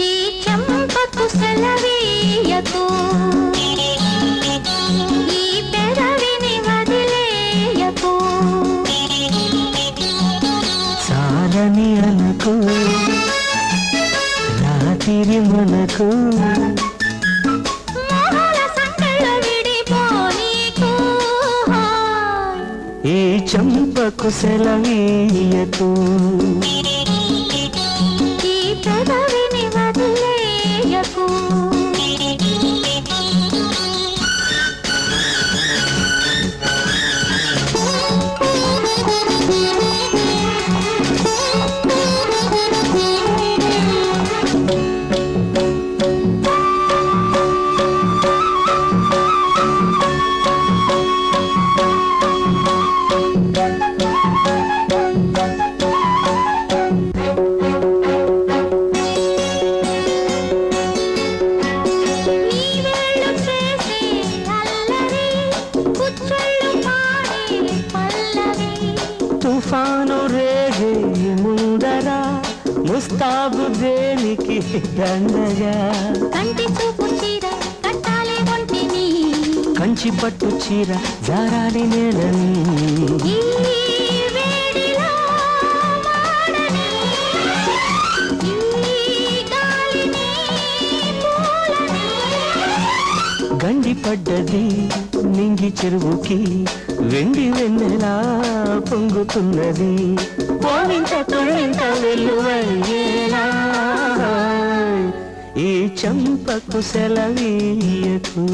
ఈ చెంపకు సెలవీయకు, ఈ పెదవిని వదిలేయకు, చాలని అనకు రాత్రి మనకు, మోహన సంకళ్ళు విడిపోనీకు. ఈ చెంపకు సెలవీయకు, ఈ పెదవిని వదిలేయకు. తుఫాను రేగే ముందర ముస్తాబు దేనికి దండగా, కంటి చూపు చీర కట్టాలి ఒంటిని, కంచి పట్టు చీర జారాలి నేలని, ఈ వేడిలో వాడని, ఈ గాలిని పూలని. గండి పడ్డది నింగి చెరువుకి, వెండి వెన్నెలా పొంగుతున్నది, పోలింత తొలింత వెల్లువయ్యేలా. ఈ చంపకు సెలవీయకు,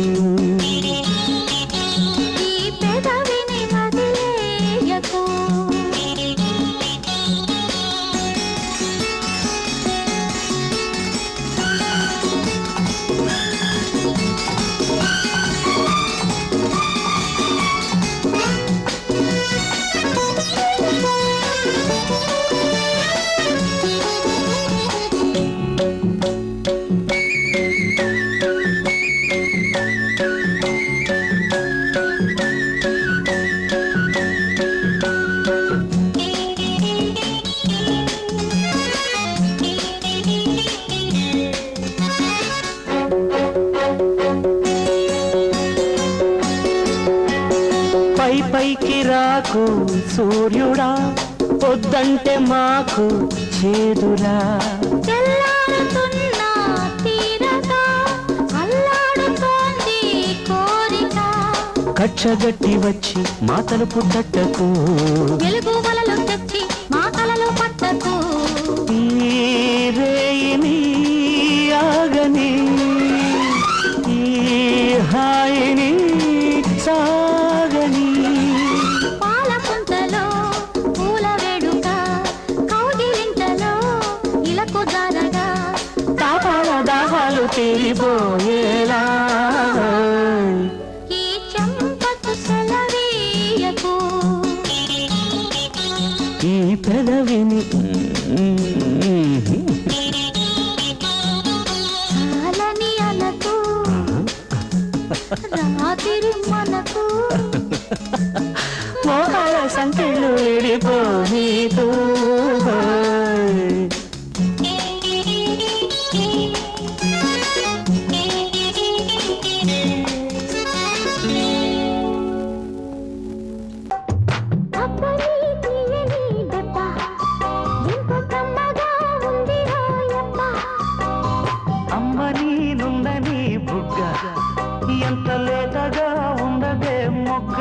ఈ పెదవిని వదిలేయకు. పై పైకి రాకు సూర్యుడా, పొద్దంటే మాకు చేదురా, తెల్లారుతున్న తీరగా అల్లాడుతోంది కోరిక, కచ్చగట్టి వచ్చి మా తలుపు తట్టకు, వెలుగు వలలు తెచ్చి మా కలలు పట్టకు. ఈ రేయిని ఆగని, ఈ హాయిని సాగని, పాల పుంతలో పూల వేడుక, కౌగిలింతలో ఇలకు జారగా, తాపాల దాహాలు తీరిపోయేలా. ఈ చెంపకు సెలవీయకు, ఈ పెదవిని చాలని అనకు రాత్రి మనకు, మోహాల సంఖ్యలు విడిపోనీకు. అబ్బని తీయని దెబ్బ ఎంత కమ్మగా ఉంది రోయబ్బ, అమ్మని నుందని బుగ్గ ఎంత లేతగా ఉండదే మొగ్గ,